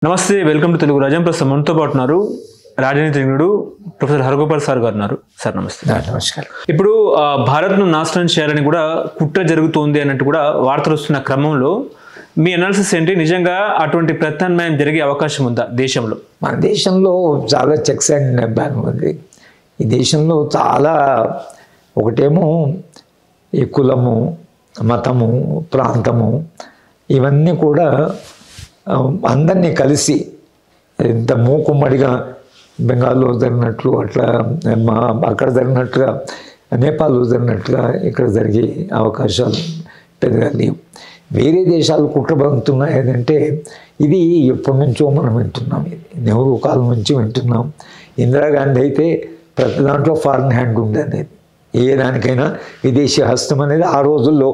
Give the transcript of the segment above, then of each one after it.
నమస్తే, welcome to Telugu రాజ్యం. ప్రస్తుతం మనతో పాటు ఉన్నారు రాజనీతిజ్ఞుడు ప్రొఫెసర్ హరగోపాల్ సార్ గారు ఉన్నారు. సార్ నమస్తే. నమస్కారం. ఇప్పుడు భారత్ను నాశనం చేయాలని కూడా కుట్ర జరుగుతోంది అన్నట్టు కూడా వార్తలు వస్తున్న క్రమంలో మీ అనాలిసిస్ ఏంటి? నిజంగా అటువంటి ప్రత్యామ్నాయం జరిగే అవకాశం ఉందా దేశంలో? మన దేశంలో చాలా చెక్స్ అండ్ బ్యాలెన్స్ ఉంది. ఈ దేశంలో చాలా ఒకటేమో ఈ కులము, మతము, ప్రాంతము ఇవన్నీ కూడా అందరినీ కలిసి ఇంత మూకుమ్మడిగా బెంగాల్లో జరిగినట్లు అట్లా అక్కడ జరిగినట్టుగా నేపాల్లో జరిగినట్టుగా ఇక్కడ జరిగే అవకాశాలు పెద్దగా లేవు. వేరే దేశాలు కుట్రబంతున్నాయి ఏంటంటే ఇది ఎప్పటి నుంచో మనం వింటున్నాం. ఇది నెహ్రూ కాలం నుంచి వింటున్నాం. ఇందిరాగాంధీ అయితే ప్రతి దాంట్లో ఫారిన్ హ్యాండ్ ఉంది అనేది, ఏ దానికైనా విదేశీ హస్తం అనేది ఆ రోజుల్లో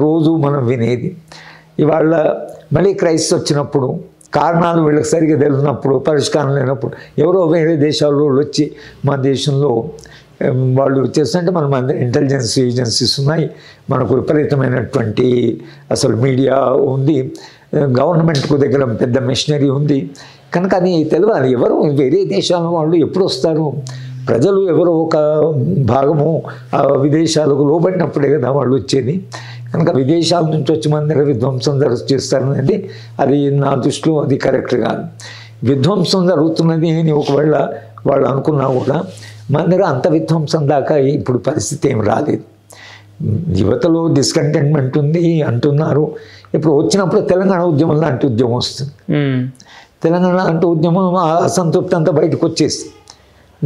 రోజు మనం వినేది. ఇవాళ మళ్ళీ క్రైసిస్ వచ్చినప్పుడు కారణాలు వీళ్ళకి సరిగ్గా తెలిసినప్పుడు పరిష్కారం లేనప్పుడు ఎవరో వేరే దేశాల్లో వచ్చి మన దేశంలో వాళ్ళు చేస్తుంటే మనం ఇంటెలిజెన్స్ ఏజెన్సీస్ ఉన్నాయి, మనకు విపరీతమైనటువంటి అసలు మీడియా ఉంది, గవర్నమెంట్కు దగ్గర పెద్ద మిషనరీ ఉంది. కనుక అది తెలియాలి. ఎవరు వేరే దేశాల వాళ్ళు ఎప్పుడు వస్తారు? ప్రజలు ఎవరో ఒక భాగము విదేశాలకు లోబడినప్పుడే కదా వాళ్ళు వచ్చేది. కనుక విదేశాల నుంచి వచ్చి మన దగ్గర విధ్వంసం చేస్తారనేది అది నా దృష్టిలో అది కరెక్ట్ కాదు. విధ్వంసం జరుగుతున్నది అని ఒకవేళ వాళ్ళు అనుకున్నా కూడా మన దగ్గర అంత విధ్వంసం దాకా ఇప్పుడు పరిస్థితి ఏం రాలేదు. యువతలో డిస్కంటెంట్మెంట్ ఉంది అంటున్నారు. ఇప్పుడు వచ్చినప్పుడు తెలంగాణ ఉద్యమం లాంటి ఉద్యమం వస్తుంది. తెలంగాణ లాంటి ఉద్యమం అసంతృప్తి అంతా బయటకు వచ్చేసి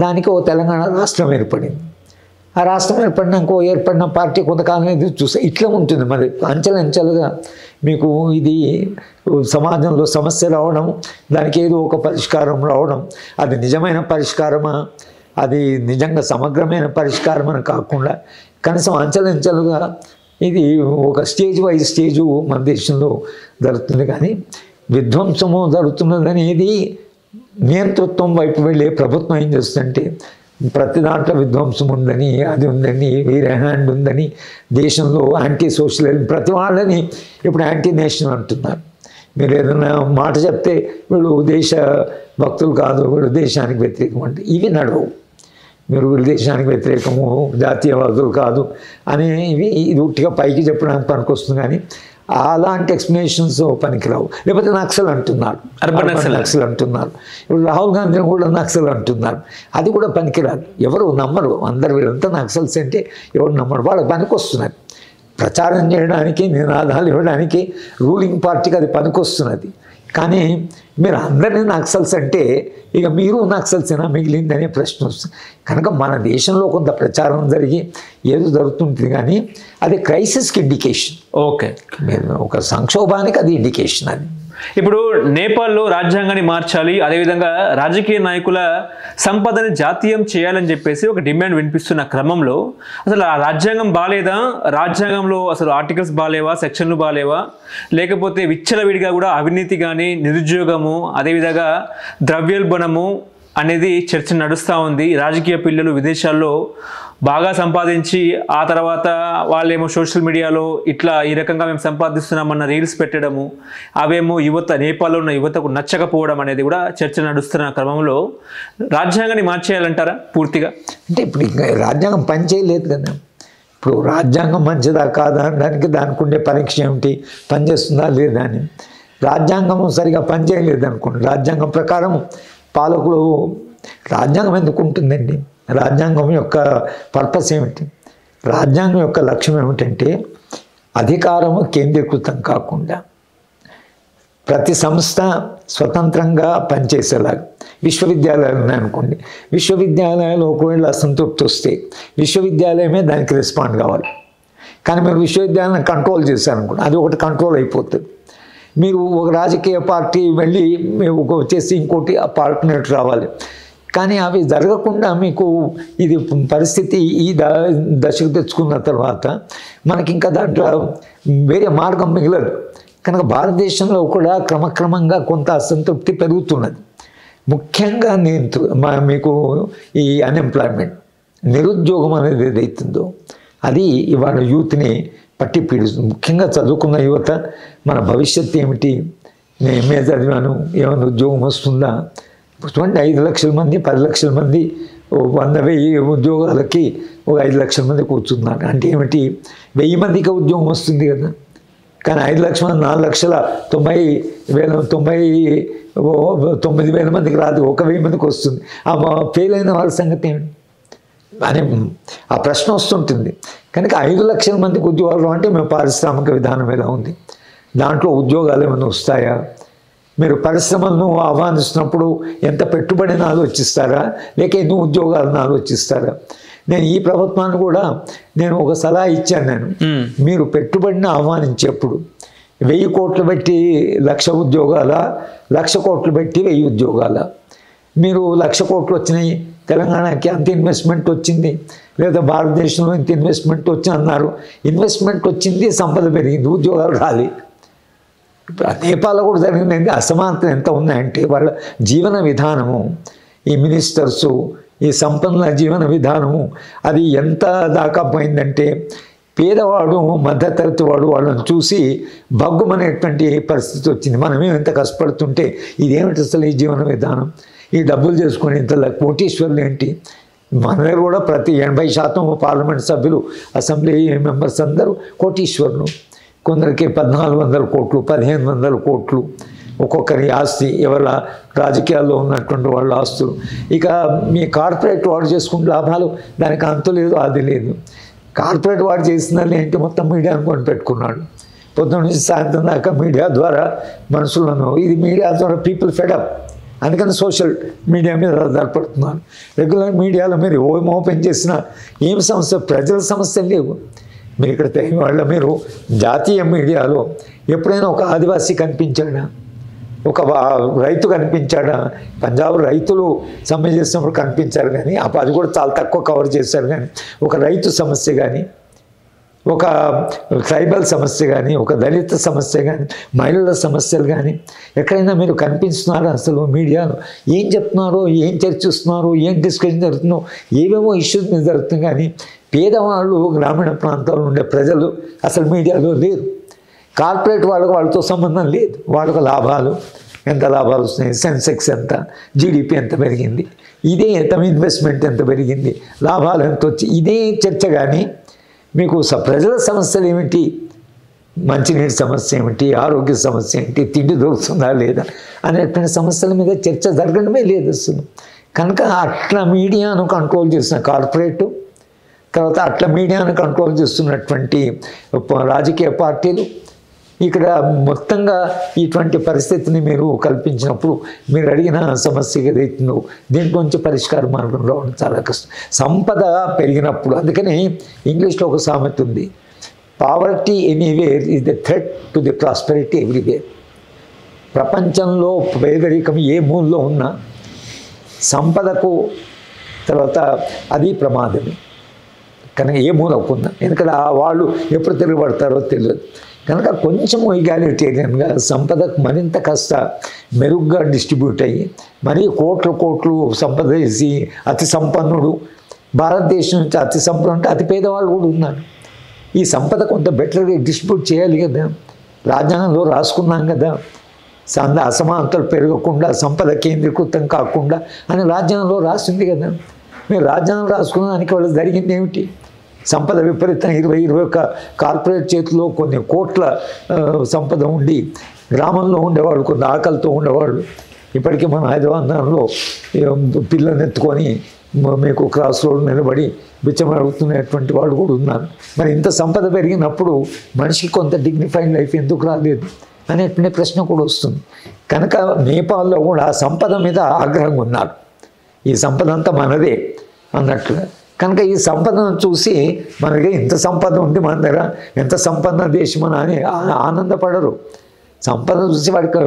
దానికి ఓ తెలంగాణ రాష్ట్రం ఏర్పడింది. ఆ రాష్ట్రం ఏర్పడినాక ఏర్పడిన పార్టీ కొంతకాలం ఎదురు చూస్తే ఇట్లా ఉంటుంది. మరి అంచెలంచెలుగా మీకు ఇది సమాజంలో సమస్య రావడం, దానికి ఏదో ఒక పరిష్కారం రావడం, అది నిజమైన పరిష్కారమా, అది నిజంగా సమగ్రమైన పరిష్కారం అని కాకుండా కనీసం అంచెలంచెలుగా ఇది ఒక స్టేజ్ వైజ్ స్టేజు మన దేశంలో జరుగుతుంది. కానీ విధ్వంసము జరుగుతున్నదనేది నియంతృత్వం వైపు వెళ్ళే ప్రభుత్వం ఏం చేస్తుందంటే ప్రతి దాంట్లో విధ్వంసం ఉందని, అది ఉందని, వేరే హ్యాండ్ ఉందని, దేశంలో యాంటీ సోషలిజం ప్రతి వాళ్ళని ఇప్పుడు యాంటీ నేషనల్ అంటున్నారు. మీరు ఏదైనా మాట చెప్తే వీళ్ళు దేశ భక్తులు కాదు, వీళ్ళు దేశానికి వ్యతిరేకం అంటే ఇవి నడవు. మీరు వీళ్ళు దేశానికి వ్యతిరేకము, జాతీయవాదులు కాదు అనేవి ఇది ఉట్టిగా పైకి చెప్పడానికి పనికొస్తుంది. కానీ అలాంటి ఎక్స్ప్లెనేషన్స్ పనికిరావు. లేకపోతే నక్సల్ అంటున్నారు, అర్బన్ నక్సల్ అంటున్నారు. ఇప్పుడు రాహుల్ గాంధీని కూడా నక్సల్ అంటున్నారు. అది కూడా పనికిరాదు. ఎవరు నమ్మరు. అందరు వీళ్ళంతా నక్సల్స్ అంటే ఎవరు నమ్మరు. వాళ్ళకి పనికొస్తున్నది ప్రచారం చేయడానికి, నినాదాలు ఇవ్వడానికి రూలింగ్ పార్టీకి అది పనికొస్తున్నది. కానీ మీరు అందరినీ నక్సల్స్ అంటే ఇక మీరు నక్సల్సేనా మిగిలిందనే ప్రశ్న వస్తుంది. కనుక మన దేశంలో కొంత ప్రచారం జరిగి ఏదో జరుగుతుంటుంది, కానీ అది క్రైసిస్కి ఇండికేషన్. ఓకే, ఒక సంక్షోభానికి అది ఇండికేషన్. అది ఇప్పుడు నేపాల్లో రాజ్యాంగాన్ని మార్చాలి, అదేవిధంగా రాజకీయ నాయకుల సంపదని జాతీయం చేయాలని చెప్పేసి ఒక డిమాండ్ వినిపిస్తున్న క్రమంలో అసలు ఆ రాజ్యాంగం బాగాలేదా? రాజ్యాంగంలో అసలు ఆర్టికల్స్ బాగాలేవా? సెక్షన్లు బాగాలేవా? లేకపోతే విచ్చలవిడిగా కూడా అవినీతి కానీ, నిరుద్యోగము, అదేవిధంగా ద్రవ్యోల్బణము అనేది చర్చ నడుస్తూ ఉంది. రాజకీయ పిల్లలు విదేశాల్లో బాగా సంపాదించి ఆ తర్వాత వాళ్ళేమో సోషల్ మీడియాలో ఇట్లా ఈ రకంగా మేము సంపాదిస్తున్నామన్న రీల్స్ పెట్టడము, అవేమో నేపాల్లో ఉన్న యువతకు నచ్చకపోవడం అనేది కూడా చర్చ నడుస్తున్న క్రమంలో రాజ్యాంగాన్ని మార్చేయాలంటారా పూర్తిగా? అంటే ఇప్పుడు ఇంకా రాజ్యాంగం పనిచేయలేదు కదా. ఇప్పుడు రాజ్యాంగం మంచిదా కాదా అనడానికి దానికి ఉండే పరీక్ష ఏమిటి, పనిచేస్తుందా లేదా అని. రాజ్యాంగం సరిగా పనిచేయలేదు అనుకోండి, రాజ్యాంగం ప్రకారం పాలకులు రాజ్యాంగం ఎందుకు ఉంటుందండి? రాజ్యాంగం యొక్క పర్పస్ ఏమిటి? రాజ్యాంగం యొక్క లక్ష్యం ఏమిటంటే అధికారము కేంద్రీకృతం కాకుండా ప్రతి సంస్థ స్వతంత్రంగా పనిచేసేలాగా. విశ్వవిద్యాలయాలు ఉన్నాయనుకోండి, విశ్వవిద్యాలయాలు ఒకవేళ అసంతృప్తి వస్తే విశ్వవిద్యాలయమే దానికి రెస్పాండ్ కావాలి. కానీ మీరు విశ్వవిద్యాలయాన్ని కంట్రోల్ చేశారనుకోండి, అది ఒకటి కంట్రోల్ అయిపోతుంది. మీరు ఒక రాజకీయ పార్టీ వెళ్ళి వచ్చేసి ఇంకోటి ఆ పార్ట్నర్ రావాలి. కానీ అవి జరగకుండా మీకు ఇది పరిస్థితి ఈ దశకు తెచ్చుకున్న తర్వాత మనకి ఇంకా దాంట్లో వేరే మార్గం మిగలదు. కనుక భారతదేశంలో కూడా క్రమక్రమంగా కొంత అసంతృప్తి పెరుగుతున్నది. ముఖ్యంగా మీకు ఈ అన్ఎంప్లాయ్మెంట్, నిరుద్యోగం అనేది ఏదైతుందో అది ఇవాళ యూత్ని పట్టి పీడిస్తుంది. ముఖ్యంగా చదువుకున్న యువత మన భవిష్యత్తు ఏమిటి, నేను ఎంఏ చదివాను, ఏమైనా ఉద్యోగం వస్తుందా? చూడండి, 5 లక్షల మంది 10 లక్షల మంది 100,000 ఉద్యోగాలకి ఒక 5 లక్షల మంది కూర్చున్నారు. అంటే ఏమిటి? 1000 మందికి ఉద్యోగం వస్తుంది కదా. కానీ 5 లక్షల మంది 4,90,000 మందికి రాదు, 1,000 మందికి వస్తుంది. ఆ ఫెయిల్ అయిన వాళ్ళ సంగతి ఏమిటి అని ఆ ప్రశ్న వస్తుంటుంది. కనుక 5 లక్షల మందికి ఉద్యోగాలు అంటే మేము పారిశ్రామిక విధానం ఎలా ఉంది, దాంట్లో ఉద్యోగాలు ఏమైనా వస్తాయా? మీరు పరిశ్రమలను ఆహ్వానిస్తున్నప్పుడు ఎంత పెట్టుబడిని ఆలోచిస్తారా, లేక ఎన్ని ఉద్యోగాలను ఆలోచిస్తారా? నేను ఈ ప్రభుత్వాన్ని కూడా నేను ఒక సలహా ఇచ్చాను. మీరు పెట్టుబడిని ఆహ్వానించేప్పుడు 1000 కోట్లు పెట్టి 1,00,000 ఉద్యోగాల, 1,00,000 కోట్లు పెట్టి 1000 ఉద్యోగాల? మీరు 1,00,000 కోట్లు వచ్చినాయి, తెలంగాణకి అంత ఇన్వెస్ట్మెంట్ వచ్చింది, లేదా భారతదేశంలో ఇంత ఇన్వెస్ట్మెంట్ వచ్చింది అన్నారు. ఇన్వెస్ట్మెంట్ వచ్చింది, సంపద పెరిగింది, ఉద్యోగాలు రాలేదు. నేపాల్లో కూడా జరిగింది. అసమానత ఎంత ఉందంటే వాళ్ళ జీవన విధానము, ఈ మినిస్టర్సు, ఈ సంపన్నుల జీవన విధానము అది ఎంత దాకా పోయిందంటే పేదవాడు, మధ్యతరగతి వాడు వాళ్ళని చూసి భగ్గుమనేటువంటి పరిస్థితి వచ్చింది. మనమే ఎంత కష్టపడుతుంటే ఇదేమిటి అసలు ఈ జీవన విధానం, ఈ డబ్బులు చేసుకుని ఇంత కోటీశ్వర్లు ఏంటి? మన దగ్గర కూడా ప్రతి 80% పార్లమెంట్ సభ్యులు, అసెంబ్లీ మెంబర్స్ అందరూ కోటీశ్వర్లు. కొందరికి 1,400 కోట్లు, 1,500 కోట్లు ఒక్కొక్కరి ఆస్తి, ఎవరి రాజకీయాల్లో ఉన్నటువంటి వాళ్ళ ఆస్తులు. ఇక మీ కార్పొరేట్ వాడు చేసుకున్న లాభాలు, దానికి అంతు లేదు, అది లేదు. కార్పొరేట్ వాడు చేసిందని ఏంటి, మొత్తం మీడియాను కొని పెట్టుకున్నాడు. పొద్దున్న నుంచి సాయంత్రం దాకా మీడియా ద్వారా మనుషులను, ఇది మీడియా ద్వారా పీపుల్ ఫెడప్, అందుకని సోషల్ మీడియా మీద ఆధారపడుతున్నారు. రెగ్యులర్ మీడియాలో మీరు ఓపెన్ చేసిన ఏం సమస్య, ప్రజల సమస్యలు లేవు. మీరు ఇక్కడ వాళ్ళ మీరు జాతీయ మీడియాలో ఎప్పుడైనా ఒక ఆదివాసీ కనిపించాడా, ఒక రైతు కనిపించాడా? పంజాబ్ రైతులు సమ్మె చేసినప్పుడు కనిపించారు, కానీ అది కూడా చాలా తక్కువ కవర్ చేశారు. కానీ ఒక రైతు సమస్య కానీ, ఒక ట్రైబల్ సమస్య కానీ, ఒక దళిత సమస్య కానీ, మహిళల సమస్యలు కానీ ఎక్కడైనా మీరు కనిపిస్తున్నారో? అసలు మీడియాలో ఏం చెప్తున్నారో, ఏం చర్చిస్తున్నారో, ఏం డిస్కషన్ జరుగుతుందో, ఏవేమో ఇష్యూస్ మీద జరుగుతుంది. కానీ పేదవాళ్ళు, గ్రామీణ ప్రాంతాల్లో ఉండే ప్రజలు అసలు మీడియాలో లేరు. కార్పొరేట్ వాళ్ళతో సంబంధం లేదు. వాళ్ళకు లాభాలు, ఎంత లాభాలు వస్తున్నాయి, సెన్సెక్స్ ఎంత, జీడిపి ఎంత పెరిగింది, ఇదే ఎంత ఇన్వెస్ట్మెంట్ ఎంత పెరిగింది, లాభాలు ఎంత వచ్చి, ఇదే చర్చ. కానీ మీకు ప్రజల సమస్యలు ఏమిటి, మంచినీటి సమస్య ఏమిటి, ఆరోగ్య సమస్య ఏంటి, తిండి దొరుకుతుందా లేదా అనేటువంటి సమస్యల మీద చర్చ జరగడమే లేదు అసలు. కనుక అట్లా మీడియాను కంట్రోల్ చేసిన కార్పొరేటు, తర్వాత అట్లా మీడియాను కంట్రోల్ చేస్తున్నటువంటి రాజకీయ పార్టీలు ఇక్కడ మొత్తంగా ఇటువంటి పరిస్థితిని మీరు కల్పించినప్పుడు మీరు అడిగిన సమస్య ఏదైతుందో దీంట్లోంచి పరిష్కార మార్గం రావడం చాలా కష్టం. సంపద పెరిగినప్పుడు, అందుకని ఇంగ్లీష్లో ఒక సామెత ఉంది, poverty anywhere is the threat to the prosperity everywhere. ప్రపంచంలో పేదరికం ఏ మూలలో ఉన్నా సంపదకు తర్వాత అది ప్రమాదమే. కనుక ఏ మూలకున్నా, ఎందుకంటే వాళ్ళు ఎప్పుడు తిరగబడతారో తెలియదు. కనుక కొంచెం ఈగాలిటేరియన్గా సంపదకు మరింత కాస్త మెరుగ్గా డిస్ట్రిబ్యూట్ అయ్యి, మరీ కోట్లు సంపద వేసి అతి సంపన్నుడు, భారతదేశం నుంచి అతి సంపన్నుడు అంటే అతి పేదవాళ్ళు కూడా ఉన్నారు. ఈ సంపద కొంత బెటర్గా డిస్ట్రిబ్యూట్ చేయాలి కదా, రాజ్యాంగంలో రాసుకున్నాం కదా, అసమానతలు పెరగకుండా, సంపద కేంద్రీకృతం కాకుండా అని రాజ్యాంగంలో రాసింది కదా. మీరు రాజ్యాంగం రాసుకున్న దానికి వాళ్ళు జరిగింది ఏమిటి? సంపద విపరీతం 21 కార్పొరేట్ చేతిలో కొన్ని కోట్ల సంపద ఉండి, గ్రామంలో ఉండేవాళ్ళు, కొన్ని ఆకలితో ఉండేవాళ్ళు. ఇప్పటికీ మన హైదరాబాద్లో పిల్లల్ని ఎత్తుకొని మీకు క్రాస్ రోడ్ నిలబడి బిచ్చం అడుగుతున్నటువంటి వాళ్ళు కూడా ఉన్నారు. మరి ఇంత సంపద పెరిగినప్పుడు మనిషికి కొంత డిగ్నిఫైడ్ లైఫ్ ఎందుకు రాలేదు అనేటువంటి ప్రశ్న కూడా వస్తుంది. కనుక నేపాల్లో కూడా ఆ సంపద మీద ఆగ్రహంగా ఉన్నారు. ఈ సంపద అంతా మనదే అన్నట్లుగా. కనుక ఈ సంపదను చూసి మనకి ఇంత సంపద ఉంది మన దగ్గర, ఎంత సంపన్న దేశం అని ఆనందపడరు. సంపద చూసి వాడికి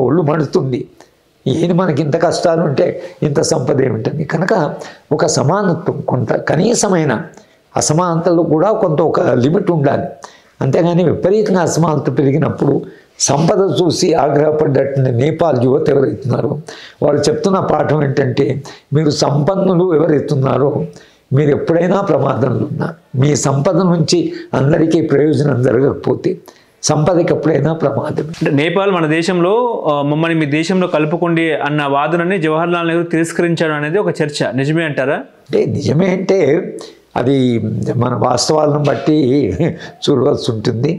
ఒళ్ళు మండుతుంది, ఏది మనకి ఇంత కష్టాలు ఉంటే ఇంత సంపద ఏమిటని. కనుక ఒక సమానత్వం, కొంత కనీసమైన అసమానతలు కూడా కొంత ఒక లిమిట్ ఉండాలి. అంతేగాని విపరీతంగా అసమానత పెరిగినప్పుడు సంపద చూసి ఆగ్రహపడ్డటువంటి నేపాల్ యువత ఎవరైతున్నారో వాళ్ళు చెప్తున్న పాఠం ఏంటంటే, మీరు సంపన్నులు ఎవరైతున్నారో మీరు ఎప్పుడైనా ప్రమాదంలో ఉన్నారు. మీ సంపద నుంచి అందరికీ ప్రయోజనం జరగకపోతే సంపదకి ఎప్పుడైనా ప్రమాదమే. అంటే నేపాల్ మన దేశంలో మమ్మల్ని మీ దేశంలో కలుపుకోండి అన్న వాదనని జవహర్లాల్ నెహ్రూ తిరస్కరించాడు అనేది ఒక చర్చ, నిజమే అంటారా? అంటే నిజమే అంటే అది మన వాస్తవాలను బట్టి చూడవలసి ఉంటుంది.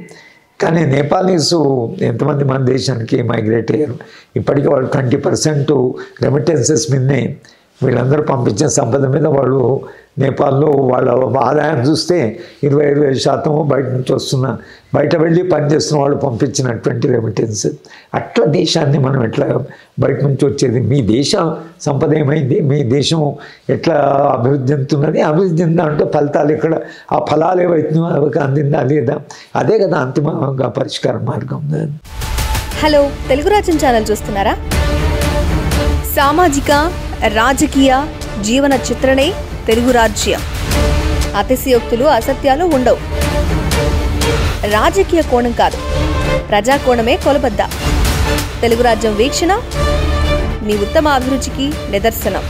కానీ నేపాలీస్ ఎంతమంది మన దేశానికి మైగ్రేట్ అయ్యారు, ఇప్పటికీ వాళ్ళు 20% రెమిటెన్సెస్ మీదనే, వీళ్ళందరూ పంపించిన సంపద మీద వాళ్ళు నేపాల్లో వాళ్ళ ఆదాయం చూస్తే 25% బయట నుంచి బయట వెళ్ళి పనిచేస్తున్న వాళ్ళు పంపించినటువంటి రెమిటెన్స్. అట్లా దేశాన్ని మనం ఎట్లా బయట నుంచి వచ్చేది, మీ దేశ సంపద ఏమైంది, మీ దేశం ఎట్లా అభివృద్ధి చెందుతున్నది, అభివృద్ధి చెందాలంటే ఫలితాలు ఎక్కడ, ఆ ఫలాలు ఏవైతుందో అవి అందిందా లేదా, అదే కదా అంతిమంగా పరిష్కార మార్గం. హలో, తెలుగు రాజ్యం ఛానల్ చూస్తున్నారా? సామాజిక రాజకీయ జీవన చిత్రణే తెలుగు రాజ్యం. అతిశయోక్తులు అసత్యాలు ఉండవు. రాజకీయ కోణం కాదు, ప్రజా కోణమే కొలబద్ద. తెలుగు రాజ్యం వీక్షణ మీ ఉత్తమ అభిరుచికి నిదర్శనం.